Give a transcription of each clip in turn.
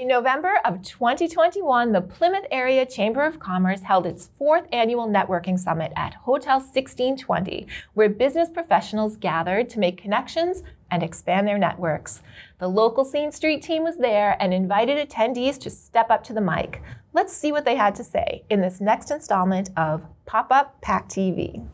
In November of 2021, the Plymouth Area Chamber of Commerce held its 4th annual networking summit at Hotel 1620, where business professionals gathered to make connections and expand their networks. The local Scene Street team was there and invited attendees to step up to the mic. Let's see what they had to say in this next installment of PopuPACTV.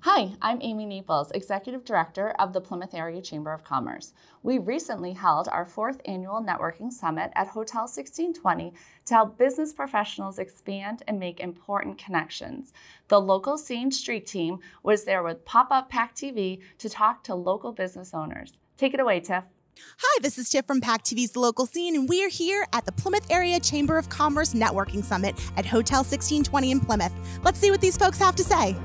Hi, I'm Amy Naples, Executive Director of the Plymouth Area Chamber of Commerce. We recently held our 4th annual networking summit at Hotel 1620 to help business professionals expand and make important connections. The local Scene Street team was there with PopuPACTV to talk to local business owners. Take it away, Tiff. Hi, this is Tiff from PACTV's The Local Scene, and we are here at the Plymouth Area Chamber of Commerce Networking Summit at Hotel 1620 in Plymouth. Let's see what these folks have to say.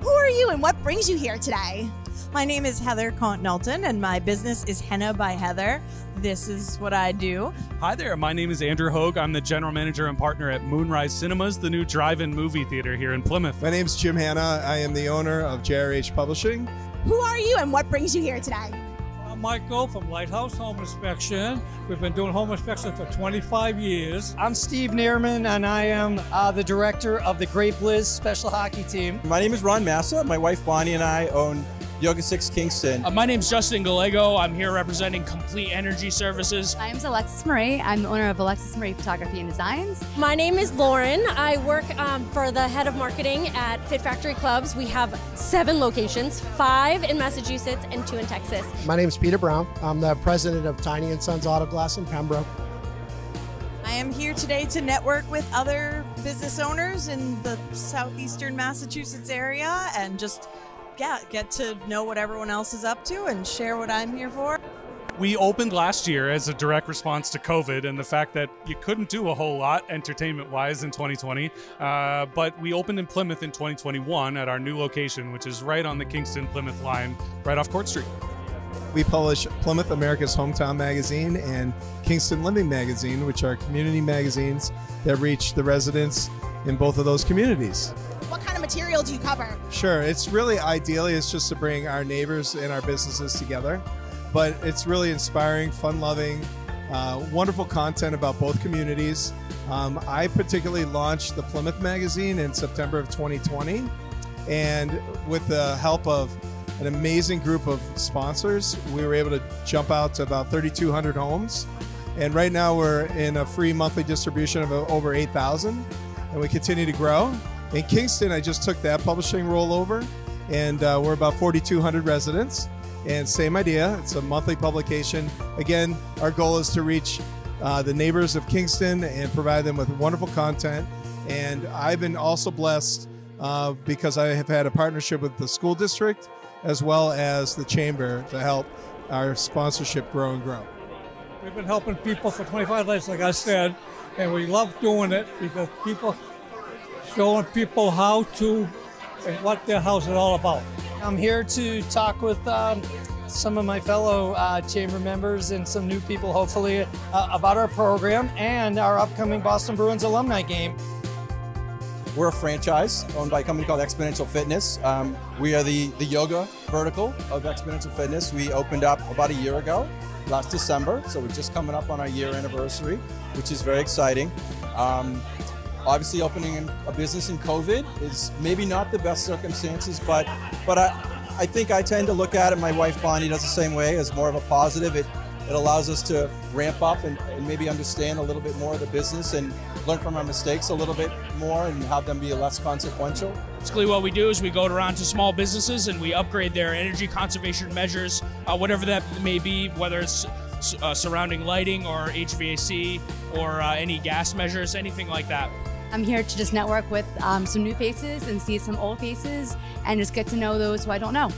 Who are you and what brings you here today? My name is Heather Cont-Nelton and my business is Henna by Heather. This is what I do. Hi there, my name is Andrew Hogue. I'm the general manager and partner at Moonrise Cinemas, the new drive-in movie theater here in Plymouth. My name is Jim Hanna. I am the owner of JRH Publishing. Who are you and what brings you here today? I'm Michael from Lighthouse Home Inspection. We've been doing home inspection for 25 years. I'm Steve Neerman, and I am the director of the Great Blizz Special Hockey Team. My name is Ron Massa. My wife Bonnie and I own Yoga 6 Kingston. My name's Justin Gallego. I'm here representing Complete Energy Services. My name's Alexis Marie. I'm the owner of Alexis Marie Photography and Designs. My name is Lauren. I work for the head of marketing at Fit Factory Clubs. We have 7 locations, 5 in Massachusetts and 2 in Texas. My name's Peter Brown. I'm the president of Tiny & Sons Auto Glass in Pembroke. I am here today to network with other business owners in the southeastern Massachusetts area and just get to know what everyone else is up to and share what I'm here for. We opened last year as a direct response to COVID and the fact that you couldn't do a whole lot entertainment-wise in 2020, but we opened in Plymouth in 2021 at our new location, which is right on the Kingston-Plymouth line, right off Court Street. We publish Plymouth, America's Hometown Magazine, and Kingston Living Magazine, which are community magazines that reach the residents in both of those communities. What kind of material do you cover? Sure, it's really ideally it's just to bring our neighbors and our businesses together, but it's really inspiring, fun-loving, wonderful content about both communities. I particularly launched the Plymouth magazine in September of 2020, and with the help of an amazing group of sponsors, we were able to jump out to about 3,200 homes, and right now we're in a free monthly distribution of over 8,000, and we continue to grow. In Kingston, I just took that publishing role over, and we're about 4,200 residents, and same idea. It's a monthly publication. Again, our goal is to reach the neighbors of Kingston and provide them with wonderful content, and I've been also blessed because I have had a partnership with the school district as well as the chamber to help our sponsorship grow and grow. We've been helping people for 25 years, like I said, and we love doing it because showing people how to and what their house is all about. I'm here to talk with some of my fellow chamber members and some new people, hopefully, about our program and our upcoming Boston Bruins alumni game. We're a franchise owned by a company called Exponential Fitness. We are the yoga vertical of Exponential Fitness. We opened up about a year ago, last December, so we're just coming up on our year anniversary, which is very exciting. Obviously, opening a business in COVID is maybe not the best circumstances, but I think I tend to look at it, my wife Bonnie does the same way, as more of a positive. It allows us to ramp up and maybe understand a little bit more of the business and learn from our mistakes a little bit more and have them be less consequential. Basically what we do is we go around to small businesses and we upgrade their energy conservation measures, whatever that may be, whether it's surrounding lighting or HVAC or any gas measures, anything like that. I'm here to just network with some new faces and see some old faces and just get to know those who I don't know.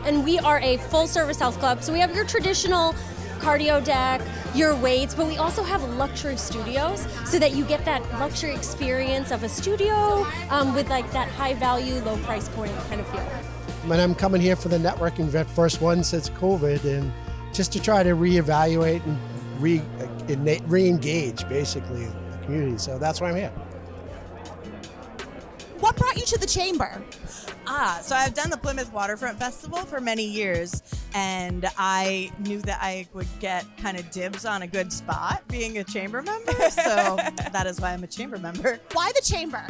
And we are a full-service health club, so we have your traditional cardio deck, your weights, but we also have luxury studios so that you get that luxury experience of a studio with like that high value, low price point kind of feel. And I'm coming here for the networking event, first one since COVID, and just to try to reevaluate and re-engage basically the community. So that's why I'm here. What brought you to the chamber? So I've done the Plymouth Waterfront Festival for many years, and I knew that I would get kind of dibs on a good spot being a chamber member, so that is why I'm a chamber member. Why the chamber?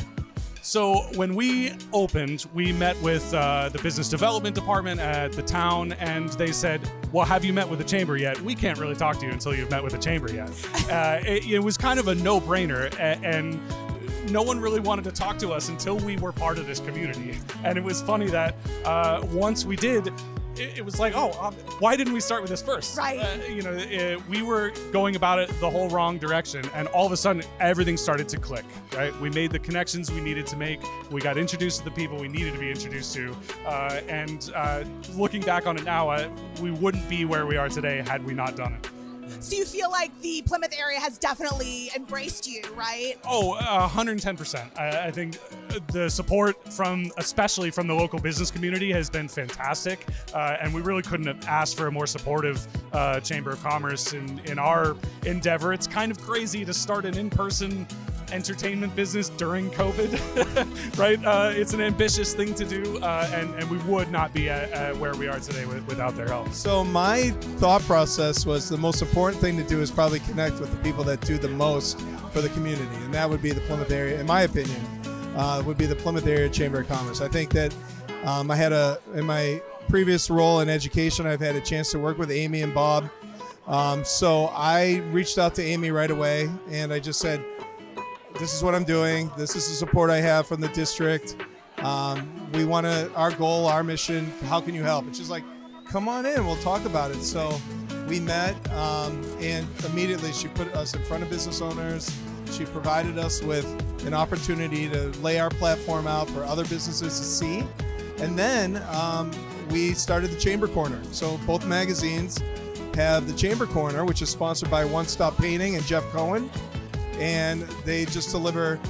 So when we opened, we met with the business development department at the town, and they said, well, have you met with the chamber yet? We can't really talk to you until you've met with the chamber yet. It was kind of a no-brainer, and no one really wanted to talk to us until we were part of this community. And it was funny that once we did, it was like, oh, why didn't we start with this first? Right. We were going about it the whole wrong direction, and all of a sudden, everything started to click, right? We made the connections we needed to make. We got introduced to the people we needed to be introduced to. And looking back on it now, we wouldn't be where we are today had we not done it. So you feel like the Plymouth area has definitely embraced you, right? Oh, 110%. I think the support especially from the local business community has been fantastic. And we really couldn't have asked for a more supportive Chamber of Commerce in our endeavor. It's kind of crazy to start an in-person entertainment business during COVID, right? It's an ambitious thing to do, and we would not be at where we are today without their help. So my thought process was the most important thing to do is probably connect with the people that do the most for the community, and that would be the Plymouth area, in my opinion, would be the Plymouth Area Chamber of Commerce. I think that I had in my previous role in education, I've had a chance to work with Amy and Bob. So I reached out to Amy right away, and I just said, this is what I'm doing. This is the support I have from the district. We want to, our goal, our mission, how can you help? It's just like, come on in, we'll talk about it. So we met, and immediately she put us in front of business owners. She provided us with an opportunity to lay our platform out for other businesses to see. And then we started the Chamber Corner. So both magazines have the Chamber Corner, which is sponsored by One Stop Painting and Jeff Cohen. And they just deliver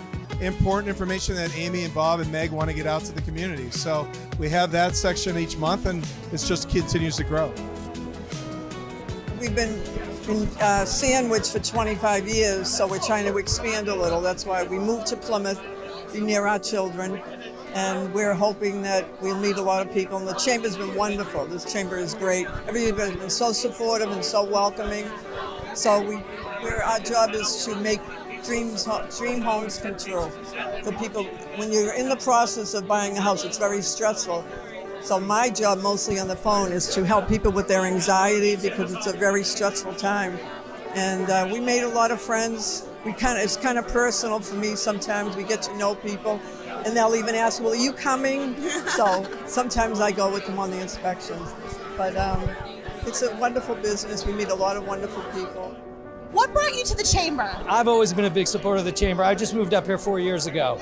important information that Amy and Bob and Meg want to get out to the community. So we have that section each month, and it just continues to grow. We've been in Sandwich for 25 years, so we're trying to expand a little. That's why we moved to Plymouth, be near our children, and we're hoping that we'll meet a lot of people. And the chamber's been wonderful. This chamber is great. Everybody's been so supportive and so welcoming. So our job is to make dream homes come true for people. When you're in the process of buying a house, it's very stressful. So my job mostly on the phone is to help people with their anxiety because it's a very stressful time. And we made a lot of friends. It's kind of personal for me sometimes. We get to know people, and they'll even ask, well, are you coming? So sometimes I go with them on the inspections. But it's a wonderful business. We meet a lot of wonderful people. What brought you to the chamber? I've always been a big supporter of the chamber. I just moved up here 4 years ago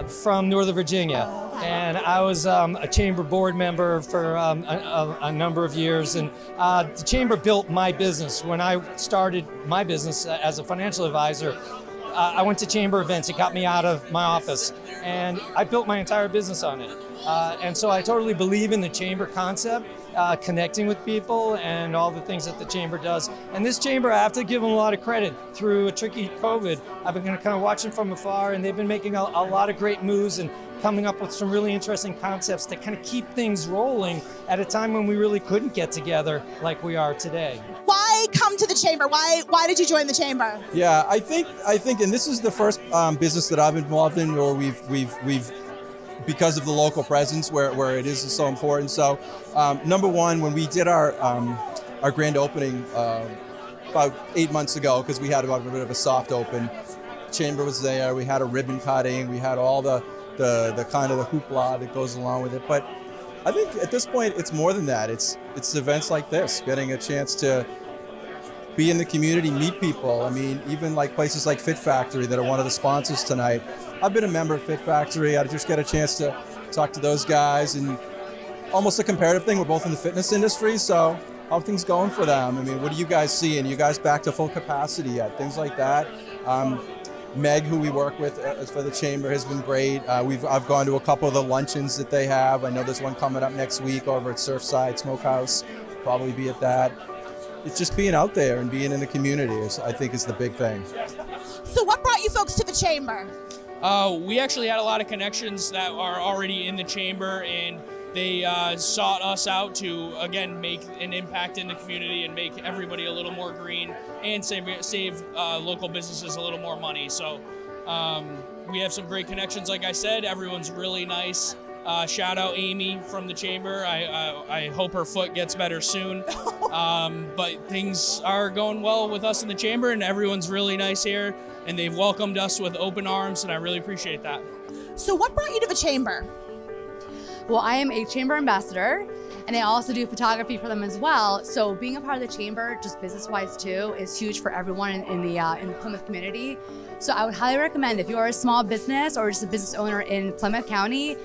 from Northern Virginia. And I was a chamber board member for a number of years. And the chamber built my business. When I started my business as a financial advisor, I went to chamber events. It got me out of my office. And I built my entire business on it. And so I totally believe in the chamber concept, connecting with people and all the things that the chamber does. And this chamber, I have to give them a lot of credit. Through a tricky COVID, I've been kind of watching from afar, and they've been making a lot of great moves and coming up with some really interesting concepts that kind of keep things rolling at a time when we really couldn't get together like we are today. Why come to the chamber? Why did you join the chamber? Yeah, I think, and this is the first business that I've involved in, or we've because of the local presence where it is so important. So number one, when we did our grand opening about 8 months ago, because we had about a bit of a soft open, chamber was there, we had a ribbon cutting, we had all the kind of the hoopla that goes along with it. But I think at this point it's more than that. It's events like this, getting a chance to be in the community, meet people. I mean, even like places like Fit Factory that are one of the sponsors tonight. I've been a member of Fit Factory. I just get a chance to talk to those guys, and almost a comparative thing. We're both in the fitness industry, so how are things going for them? I mean, what are you guys seeing? You guys back to full capacity yet? Things like that. Meg, who we work with for the chamber, has been great. I've gone to a couple of the luncheons that they have. I know there's one coming up next week over at Surfside Smokehouse. Probably be at that. It's just being out there and being in the community I think is the big thing. So what brought you folks to the chamber? We actually had a lot of connections that are already in the chamber, and they sought us out to, again, make an impact in the community and make everybody a little more green and save local businesses a little more money. So we have some great connections, like I said. Everyone's really nice. Shout out Amy from the chamber. I hope her foot gets better soon. But things are going well with us in the chamber, and everyone's really nice here, and they've welcomed us with open arms, and I really appreciate that. So what brought you to the chamber? Well, I am a chamber ambassador, and I also do photography for them as well. So being a part of the chamber, just business-wise too, is huge for everyone in the Plymouth community. So I would highly recommend, if you are a small business or just a business owner in Plymouth County,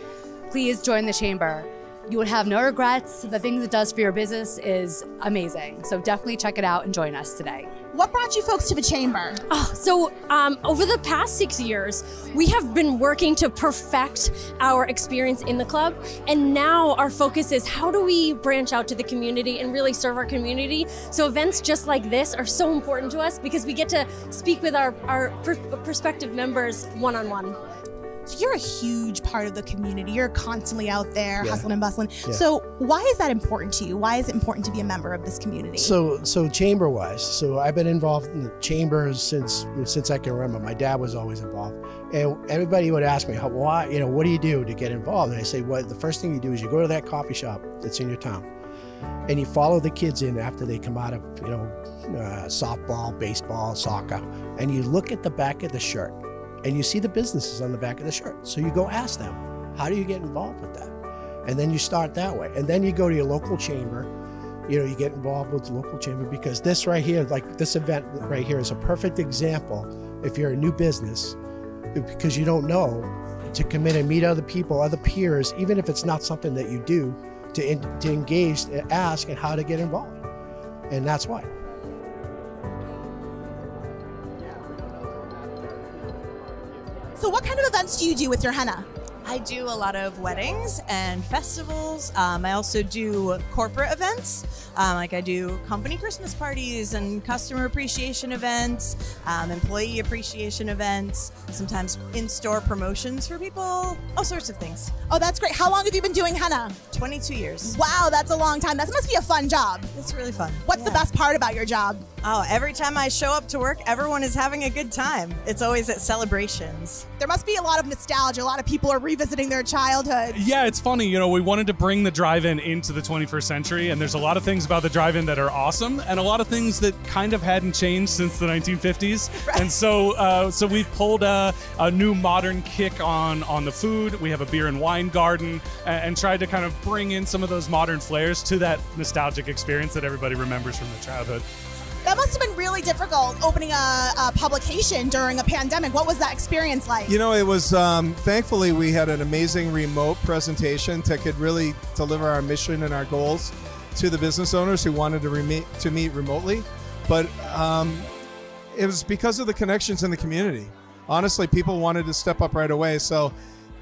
please join the chamber. You would have no regrets. The things it does for your business is amazing. So definitely check it out and join us today. What brought you folks to the chamber? So over the past 6 years, we have been working to perfect our experience in the club. And now our focus is, how do we branch out to the community and really serve our community? So events just like this are so important to us because we get to speak with our prospective members one-on-one. So you're a huge part of the community. You're constantly out there hustling and bustling. Yeah. So why is that important to you? Why is it important to be a member of this community? So chamber-wise, so I've been involved in the chambers since I can remember. My dad was always involved, and everybody would ask me, why? What do you do to get involved? And I say, well, the first thing you do is you go to that coffee shop that's in your town, and you follow the kids in after they come out of softball, baseball, soccer, and you look at the back of the shirt. And you see the businesses on the back of the shirt. So you go ask them, how do you get involved with that? And then you start that way. And then you go to your local chamber, you get involved with the local chamber, because this right here, like this event right here, is a perfect example if you're a new business, because you don't know, to come in and meet other people, other peers, even if it's not something that you do, to engage, ask, and how to get involved. And that's why. So what kind of events do you do with your henna? I do a lot of weddings and festivals. I also do corporate events. Like I do company Christmas parties and customer appreciation events, employee appreciation events, sometimes in-store promotions for people, all sorts of things. Oh, that's great. How long have you been doing henna? 22 years. Wow, that's a long time. That must be a fun job. It's really fun. What's the best part about your job? Oh, every time I show up to work, everyone is having a good time. It's always at celebrations. There must be a lot of nostalgia. A lot of people are revisiting their childhood. Yeah, it's funny. We wanted to bring the drive-in into the 21st century, and there's a lot of things about the drive-in that are awesome, and a lot of things that kind of hadn't changed since the 1950s. Right. And so we've pulled a new modern kick on the food. We have a beer and wine garden, and tried to kind of bring in some of those modern flares to that nostalgic experience that everybody remembers from their childhood. That must have been really difficult, opening a publication during a pandemic. What was that experience like? It was, thankfully, we had an amazing remote presentation that could really deliver our mission and our goals to the business owners who wanted to meet remotely. But it was because of the connections in the community. Honestly, people wanted to step up right away. So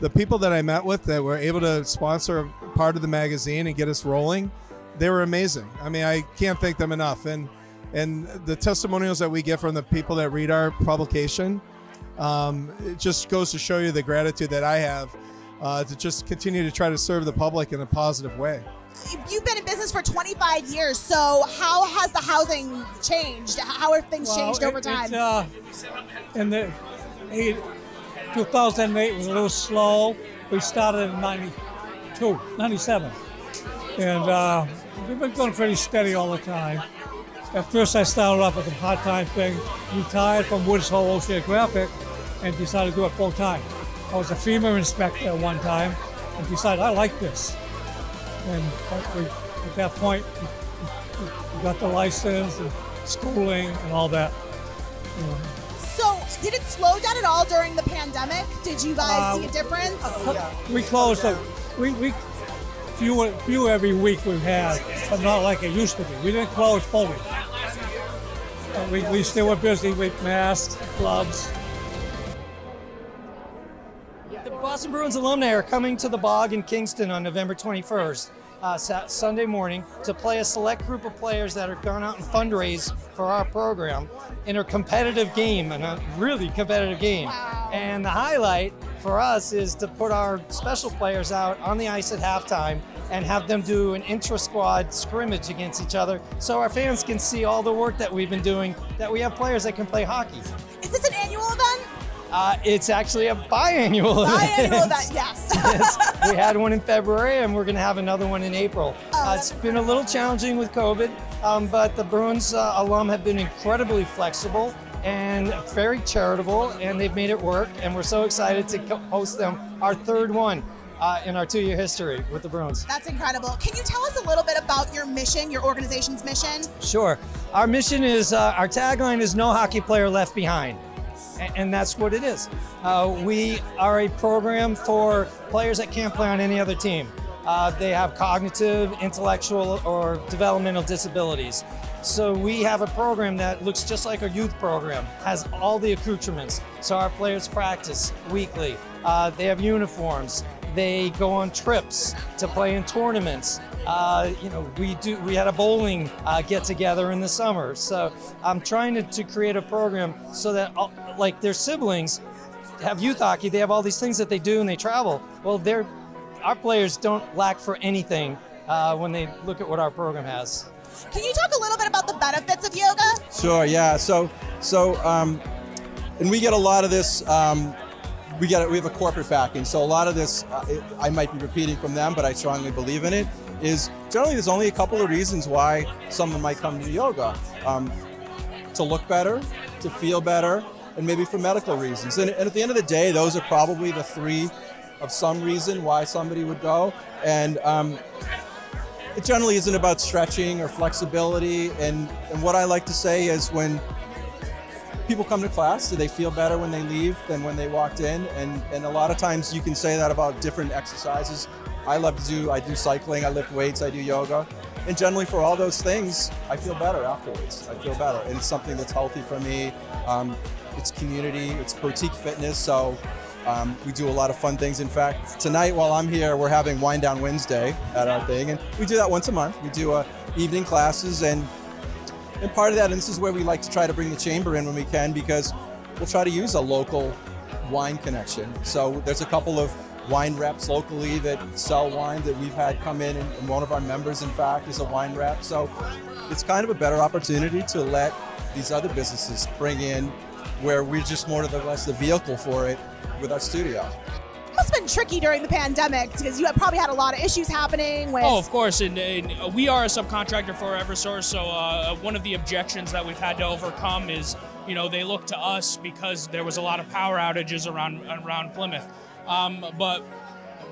the people that I met with that were able to sponsor part of the magazine and get us rolling, they were amazing. I mean, I can't thank them enough. And the testimonials that we get from the people that read our publication, it just goes to show you the gratitude that I have to just continue to try to serve the public in a positive way. You've been in business for 25 years, so how has the housing changed? How have things changed over time? In the 2008 was a little slow. We started in 97. And we've been going pretty steady all the time. At first I started off with a part-time thing, retired from Woods Hole Oceanographic, and decided to do it full-time. I was a FEMA inspector at one time, and decided I like this. And at that point, we got the license and schooling and all that. So, did it slow down at all during the pandemic? Did you guys see a difference? We closed up. Few every week we've had, but not like it used to be. We didn't close fully. We still were busy with masks, gloves. The Boston Bruins alumni are coming to the Bog in Kingston on November 21st, Sunday morning, to play a select group of players that are gone out and fundraise for our program in a competitive game, and a really competitive game. Wow. And the highlight for us is to put our special players out on the ice at halftime and have them do an intra-squad scrimmage against each other so our fans can see all the work that we've been doing, that we have players that can play hockey. Is this an annual event? It's actually a biannual event, yes. We had one in February and we're going to have another one in April. It's been a little challenging with COVID, but the Bruins alum have been incredibly flexible and very charitable, and they've made it work, and we're so excited to host them, our third one in our 2-year history with the Bruins. That's incredible. Can you tell us a little bit about your mission, your organization's mission? Sure. Our mission is, our tagline is no hockey player left behind. And that's what it is. We are a program for players that can't play on any other team. They have cognitive, intellectual, or developmental disabilities. So we have a program that looks just like our youth program, has all the accoutrements. So our players practice weekly. They have uniforms. They go on trips to play in tournaments. We had a bowling get together in the summer. So I'm trying to create a program so that like their siblings have youth hockey. They have all these things that they do and they travel. Well, our players don't lack for anything when they look at what our program has. Can you talk a little bit about the benefits of yoga? Sure, yeah. And we get a lot of this, we have a corporate backing. So a lot of this, I might be repeating from them, but I strongly believe in it, is generally there's only a couple of reasons why someone might come to yoga. To look better, to feel better, and maybe for medical reasons. And at the end of the day, those are probably the 3 of some reason why somebody would go. And it generally isn't about stretching or flexibility. And what I like to say is when people come to class, do they feel better when they leave than when they walked in? And a lot of times you can say that about different exercises. I do cycling, I lift weights, I do yoga. And generally for all those things, I feel better afterwards. I feel better. And it's something that's healthy for me. It's community, it's boutique fitness. So we do a lot of fun things. In fact, tonight while I'm here, we're having Wind Down Wednesday at our thing. And we do that once a month. We do evening classes. And part of that, and this is where we like to try to bring the chamber in when we can, because we'll try to use a local wine connection. So there's a couple of wine reps locally that sell wine that we've had come in, and one of our members, in fact, is a wine rep. So it's kind of a better opportunity to let these other businesses bring in where we're just more or less the vehicle for it with our studio. It must have been tricky during the pandemic because you have probably had a lot of issues happening with... Oh, of course, and we are a subcontractor for Eversource, so one of the objections that we've had to overcome is, they look to us because there was a lot of power outages around Plymouth. But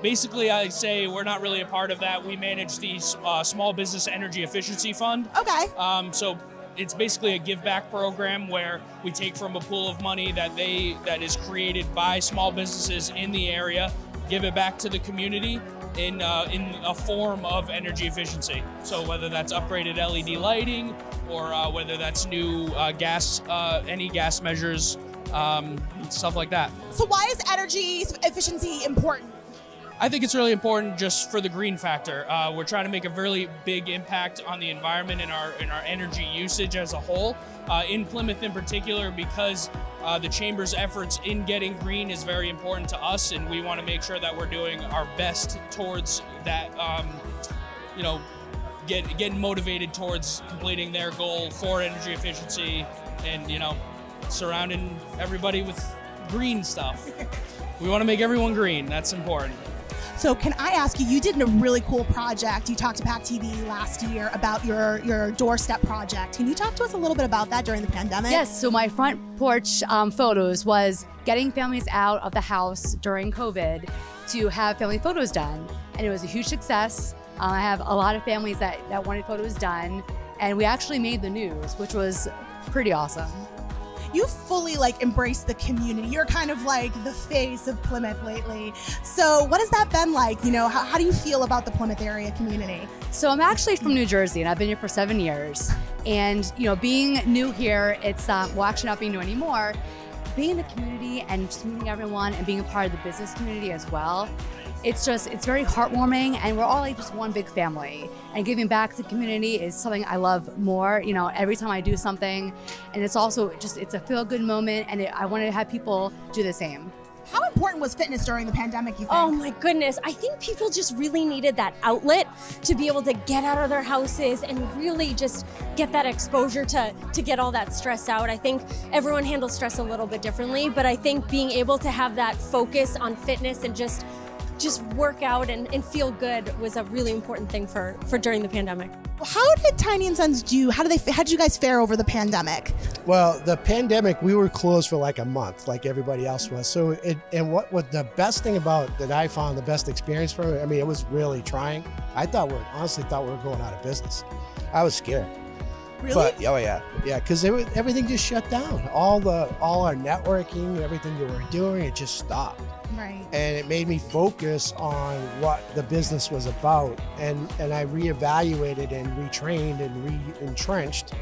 basically, I say we're not really a part of that. We manage the Small Business Energy Efficiency Fund. Okay. So it's basically a give back program where we take from a pool of money that is created by small businesses in the area, give it back to the community in a form of energy efficiency. So whether that's upgraded LED lighting or whether that's new any gas measures, stuff like that. So why is energy efficiency important? I think it's really important just for the green factor. We're trying to make a really big impact on the environment and our energy usage as a whole. In Plymouth in particular, because the Chamber's efforts in getting green is very important to us, and we want to make sure that we're doing our best towards that, getting motivated towards completing their goal for energy efficiency and, surrounding everybody with green stuff. We want to make everyone green. That's important. So can I ask you, you did a really cool project. You talked to PACTV last year about your doorstep project. Can you talk to us a little bit about that during the pandemic? Yes, so my front porch photos was getting families out of the house during COVID to have family photos done. And it was a huge success. I have a lot of families that wanted photos done, and we actually made the news, which was pretty awesome. You fully embraced the community. You're kind of like the face of Plymouth lately. So what has that been like? How do you feel about the Plymouth area community? So I'm actually from New Jersey, and I've been here for 7 years. And being new here, it's well, actually not being new anymore. Being in the community and just meeting everyone and being a part of the business community as well, it's very heartwarming, and we're all like just one big family. And giving back to the community is something I love more. You know, every time I do something, and it's also it's a feel-good moment, and I want to have people do the same. How important was fitness during the pandemic, you think? Oh my goodness. I think people just really needed that outlet to be able to get out of their houses and really just get that exposure to get all that stress out. I think everyone handles stress a little bit differently, but I think being able to have that focus on fitness and just work out and feel good was a really important thing for during the pandemic. How did Tiny and Sons do? How did you guys fare over the pandemic? Well, the pandemic, we were closed for like a month, like everybody else was. So, what the best thing about that I found the best experience for it, I mean, it was really trying. I honestly thought we were going out of business. I was scared. Really? But, oh yeah, because everything just shut down. All our networking, everything that we were doing, it just stopped. Right. And it made me focus on what the business was about, and I reevaluated and retrained and re-entrenched,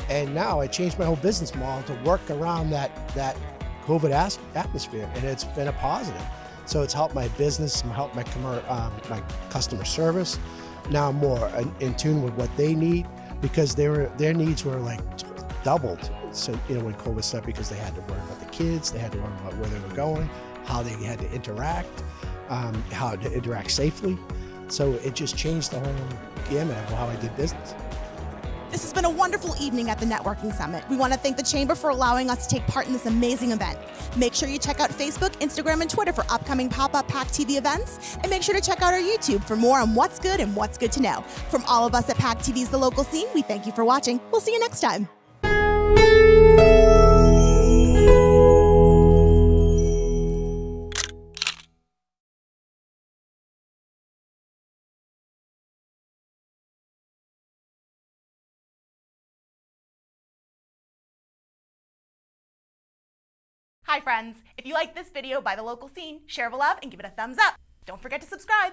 and now I changed my whole business model to work around that COVID atmosphere, and it's been a positive. So it's helped my business, helped my customer service. Now I'm more in tune with what they need, because their needs were like doubled. So when COVID started, because they had to worry about the kids, they had to worry about where they were going, how they had to interact, how to interact safely. So it just changed the whole gamut of how I did business. This has been a wonderful evening at the Networking Summit. We want to thank the Chamber for allowing us to take part in this amazing event. Make sure you check out Facebook, Instagram, and Twitter for upcoming PopuPACTV events, and make sure to check out our YouTube for more on what's good and what's good to know. From all of us at PACTV's The Local Scene, we thank you for watching. We'll see you next time. Hi friends, if you like this video by The Local Scene, share the love and give it a thumbs up. Don't forget to subscribe.